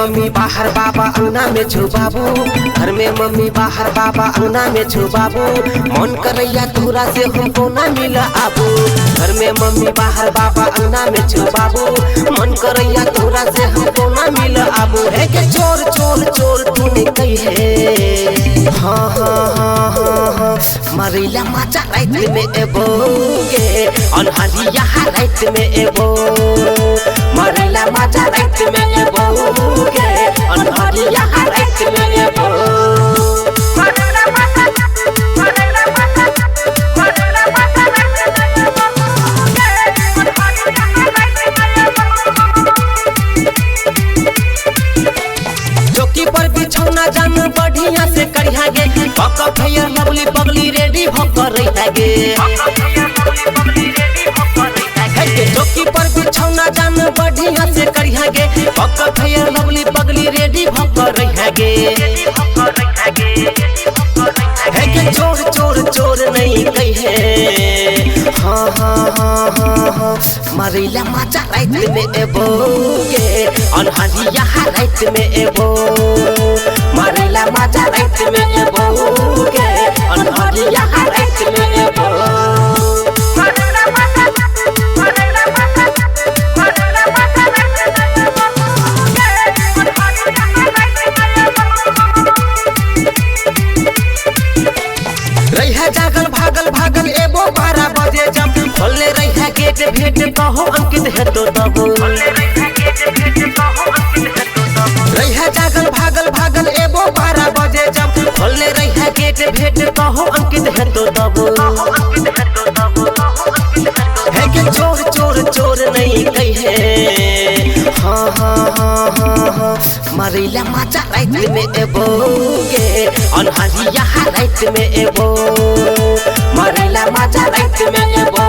Mummy बाहर बाबा अंगना में छू बाबू, घर में मम्मी बाहर बाबा अंगना में छू बाबू, मन करैया तोरा से हमको ना मिला आबू। घर में मम्मी बाहर बाबा अंगना में छू बाबू, मन करैया तोरा से हमको ना मिला आबू। है के चोर चोर चोर तूने कही है, हाँ हाँ हाँ हाँ हाँ मरीला माचा रात में एबो गे, अनहरिया रात में एबो, मरीला माचा रात में एबो गे, अनहरिया रात में एबो। चौकी पर बिछौना जान बढ़िया से करिहा गे, पक फेयर लवली पगली रेडी भकर रहिहा गे। चौकी पर बिछौना जान बढ़िया से करिहा गे, पक फेयर लवली पगली रेडी भकर रहिहा गे। है के चोर चोर चोर नहीं कही है, हाँ हाँ हाँ हाँ हाँ मरीला माचा रात में एबो गे, अनहरिया रात में एबो, मरीला माचा रात में एबो गे, अनहरिया रात में एबो। रहिया जागल भागल भागल एबो 12 बजे जब खोले रहिया गेट भेट कहो अंकित है तो तब। रहिया जागल भागल भागल एबो 12 बजे जब खोले रहिया गेट भेट कहो अंकित है तो तब। है के चोर चोर चोर नहीं कही है, हाँ हाँ हाँ हाँ हाँ मरीला माचा रात में एबो गे, अनहरिया रात में एबो, मरीला माचा रात में एबो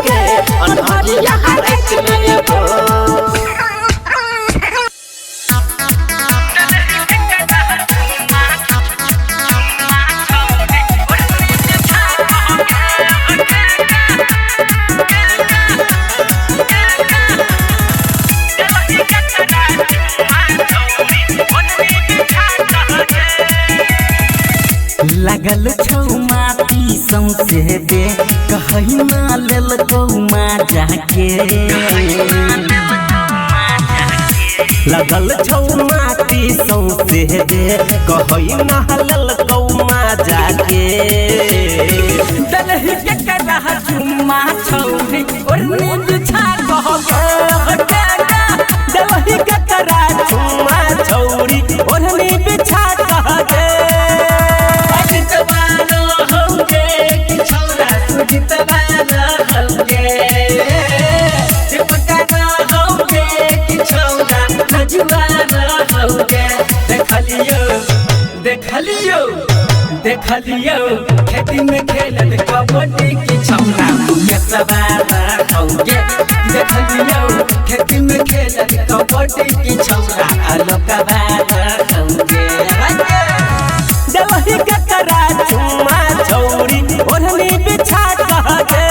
गे, अनहरिया रात में एबो। लगल छौ माटी सौंसे दे, कहीं ना लेल कौमा जाके। लगल छौ माटी सौंसे दे, कहीं ना लेल कौमा जाके। दलही के करा चुम्मा छौरी ओढ़नी बिछा कहके, दलही के करा चुम्मा छौरी ओढ़नी बिछा कहके। देखलियो देखलियो खेती में खेलत कबड्डी की छौरा ये सवारा होगे। देखलियो खेती में खेलत कबड्डी की छौरा अलकबारा होगे। दलही के करा चुम्मा छौरी ओढ़नी बिछा कहके।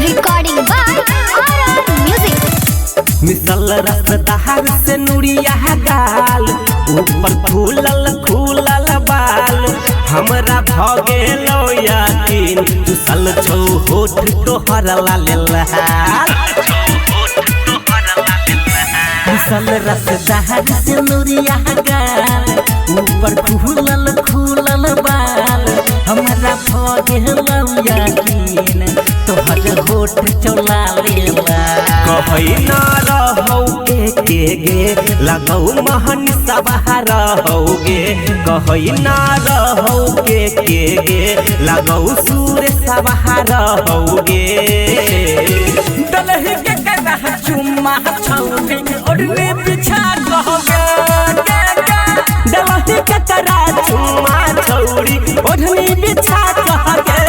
Recording by RR Music। मिसल रसदार से नुरिया गाल, ऊपर फूलल खूलल बाल, हमरा भगे लो यकीन चुसल छौ होठ तोहर लाल लाल। मिसल रसदार से नुरिया गाल, ऊपर फूलल खूलल बाल, हमरा भगे लो यकीन तोहर होठ चौला लेला। कहीं ना रहो के गे, लगौ महन सवार होगे, कहीं ना रहो के गे, लगौ सूर सवार होगे। दलही के करा चुम्मा छौरी ओढ़नी बिछा कहके। दलही के करा चुम्मा छौरी ओढ़नी बिछा कहके।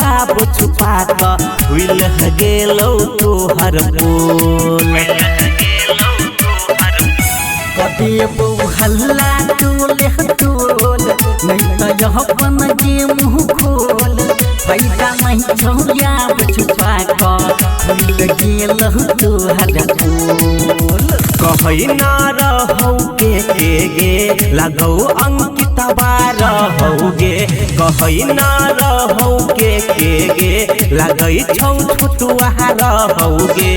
जवाब छुपा क भूल गेलौ तोहर बोल कभी बहु हल्ला टोले टोल नहीं तो यह अपन के मुँह खोल पैसा नहीं छौयाब छुपा क भूल गेलौ तोहर बोल कहै ना रहौ के गे लगौ अंकितवा रहौ गे कहै ना रहौ के गे लगै छौ छोटुआ रहौ गे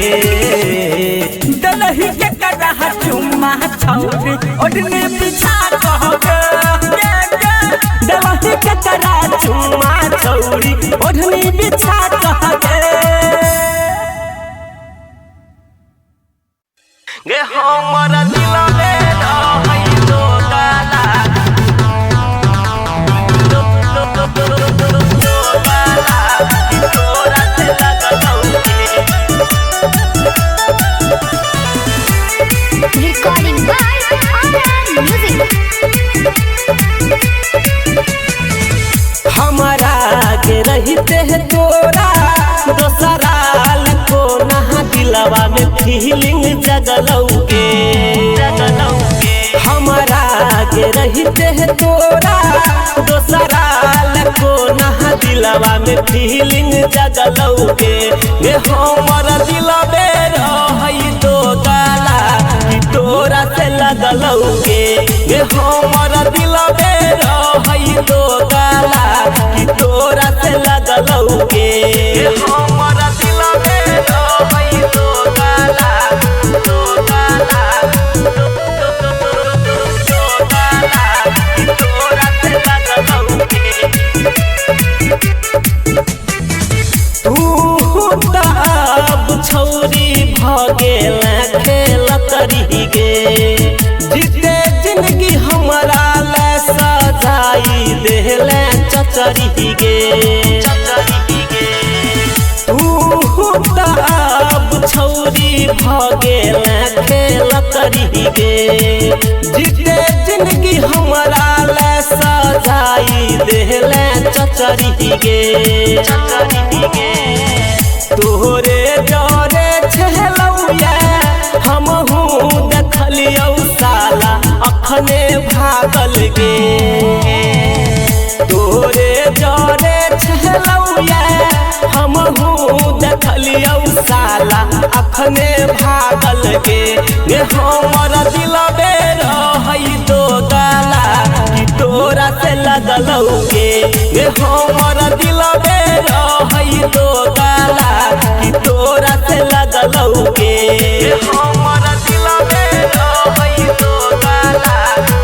दलही के करह चुम्मा छौरी ओढ़ने बिछा कहगे दलही के करा चुम्मा छौरी ओढ़नी बिछा कहगे गे हमर दिल में रहै तो गाला तोरा से लगलौ Recording by Aran Music. हमारा के रहते है तोरा दोसरा को नहा दिलवा में फीलिंग जगलौगे हमारा के रहते है तोरा दोसरा को नहा दिलवा में फीलिंग जगलौगे गे हमर दिल में रहै तो गाला कि तोरा से लगलौगे गे हमर दिल में रहै तो गाला कि तोरा से लगलौगे हमर दिल में रहै तो गाला कि तोरा से लगलौगे तू तब छौरी भगेल खेल तरी गे जीते जिंदगी हमारा ले सजाई देले चचरी गे तू तब छौरी भगेल खेल तरी गे जीते जिंदगी हमारा ले सजाई देले चचरी गे तोहरे जरे छलौया हमहू देखलियौ साला अखने भागल गे तोरे जरे छलौया हमहू देखलियौ साला अखने भागल गे हमर दिल में रहै तो गाला कि तोरा से लगलौगे हमर दिल में रहै तो गाला कि तोरा से लगलौगे हमर दिल में रहै तो गाला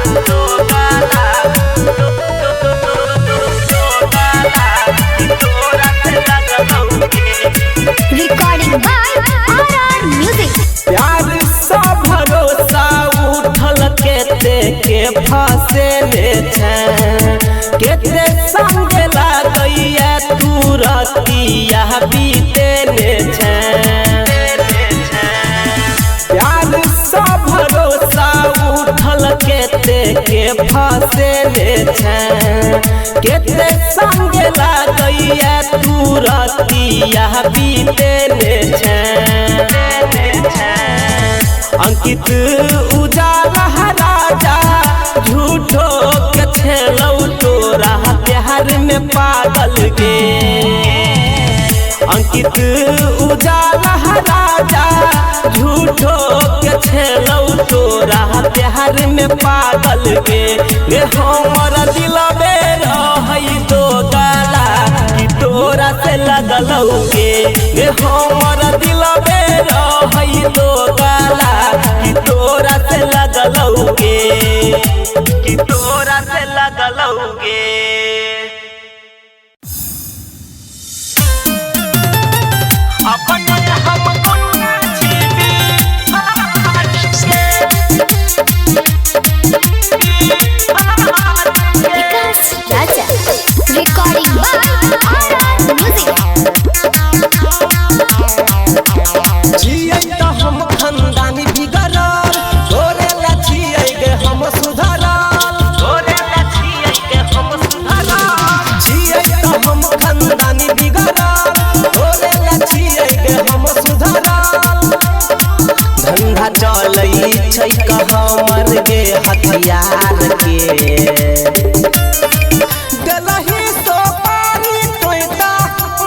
कि तोरा से लगलौगे Recording by Aran Music. प्यार सा भरोसा उठल केते के फंसे ले छै केते संग लागैया तू रतिया बीते ले छै प्यार सा भरोसा उठल केते के फंसे ले छै केते संग लागैया तू रतिया बीते ले छै अंकित उजाला राजा झूठो के छलौ तोरा प्यार में पागल गे अंकित उजाला राजा झूठो के छलौ तोरा प्यार में पागल गे हमर दिल में रहै तो गाला कि तोरा से लगलौगे हमर दिल में रहै तो गाला कि तोरा से लगलौगे कि तोरा से लगलौगे अपन हम कोना छीबी Vikas Raja. Recording by Aran Music. जियै त हम खंदानी बिगड़ल तोरे ला छियै गे हम सुधरल तोरे ला छियै गे हम सुधरल चलै छै हमर गे हथियार के दलही सोपारी तोता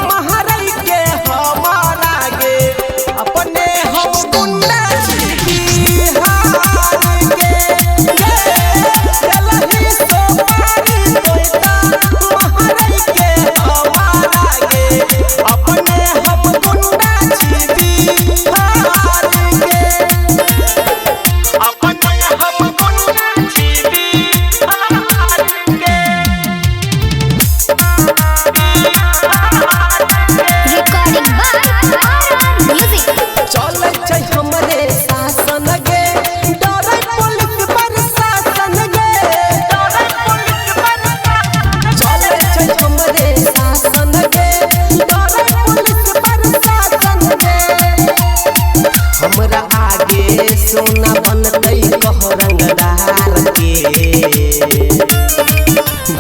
महारई के हमारा गे अपने हम गुंडा बिहार के दलही सोपारी तोता महारई के हमारा गे अपने हम गुंडा बिहार के अपने हम गुंडा बिहार के Recording by RR Music. चले छै हमरे शासन गे डरै पुलिस प्रशासन गे डरै पुलिस प्रशासन चले छै हमरे शासन गे डरै पुलिस प्रशासन गे हमरा आगे सोना बनतै कह रंगदार के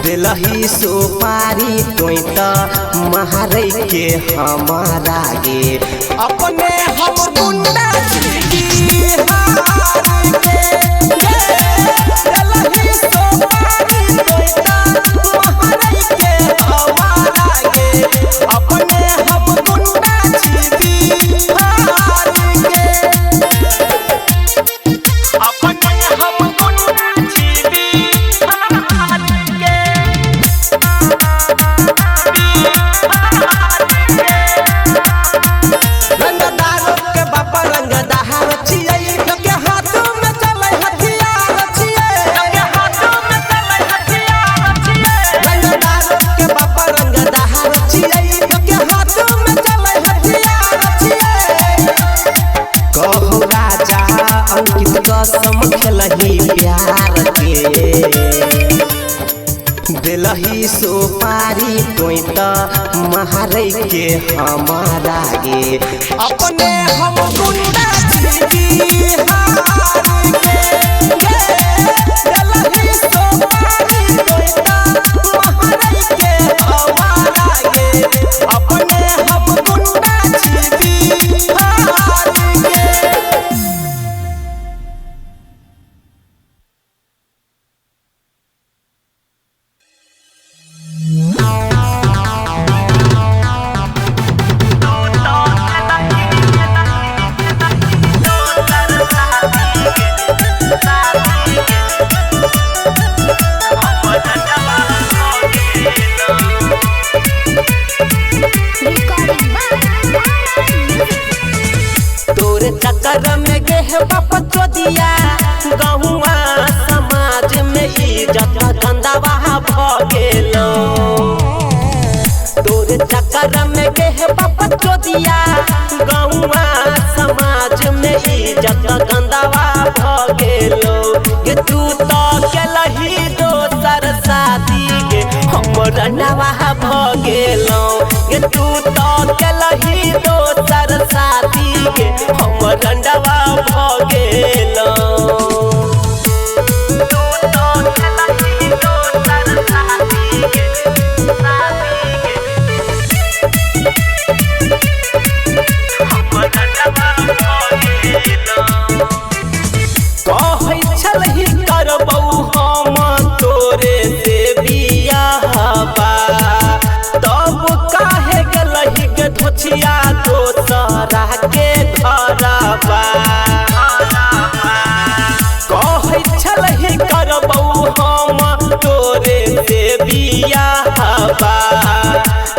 दिलही सोपारी तोता महारई के हमारा गे अपने हम गुंडा बिहार के दिलही सोपारी तोता महारई के हमारा गे अपने हम गुंडा बिहार के अपने हम गुंडा बिहार के रंगदारों के बापा रंगदार छियै के हाथों में चले हथियार छियै के हाथों में चले हथियार छियै रंगदारों के बापा रंगदार छियै के हाथों में चले हथियार छियै कहो राजा अंकित कसम खेलही प्यार के दिलही सोपारी तोता महारई के हमारा गे अपने हम गुंडा बिहार के दिलही सोपारी तोता महारई के हमारा गे अपने हम गुंडा बिहार के Recording by RR Music. तोरे चक्कर में गेह बाप चोदिया गहुआ समाज में इज्जत गंदावा भ गेलो तोरे चक्कर में गेह बाप चोदिया गहुआ समाज में इज्जत गंदावा भ गेलो गे तू तो केलही दोसर शादी गे हमर नवा भ गेलो गे तू तो केलही दोसर शादी गे हमर नवा भ गेलो तू तो केलही दोसर शादी गे हमर नवा भ गेलो कहै छलही करबौ हम तोरे से बियाहबा तब काहे गेलही गे धोछिया दोसरा के घरबा कहै छलही करबौ हम तोरे से बियाहबा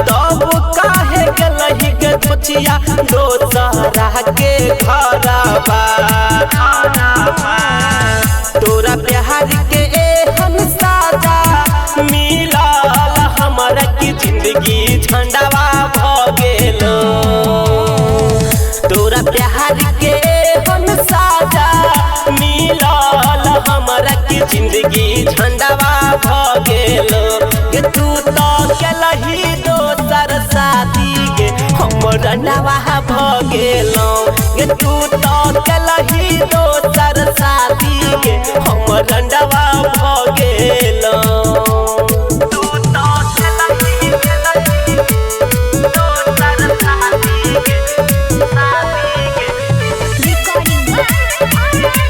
तब काहे गेलही गे धोछिया दोसरा के घरबा तोरा प्यार के एहन साजा मिलल हमरा की जिंदगी झंडावा भ गेलो तोरा प्यार के एहन साजा मिलल हमरा की जिंदगी झंडावा भ गेलो गे तू तो केलही दोसर शादी गे हमर नवा भ गेलो गे तू तो केलही दोसर शादी गे हमर नवा भ गेलो तू तो केलही दोसर शादी गे Recording by RR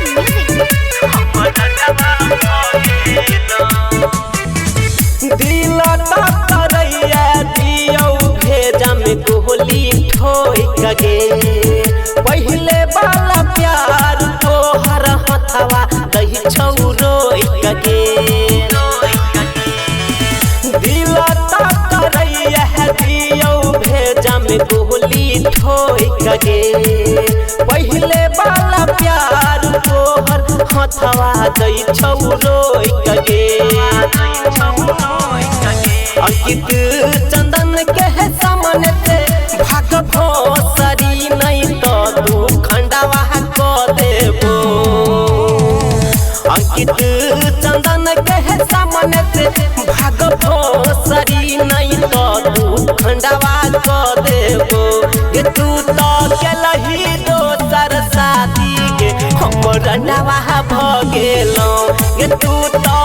गोली ठोक गे पहले वाला प्यार तोहर हथवा दै छौ रोक गे अंकित चंदन के सामने से भाग भोसरी नहीं तो तू खंडवा को देबो अंकित चंदन के सामने से भाग भोसरी नहीं तो तू खंडवा को देबो ये तू तो केलही दोसर शादी के हमर नवा भ गेलो ये तू तो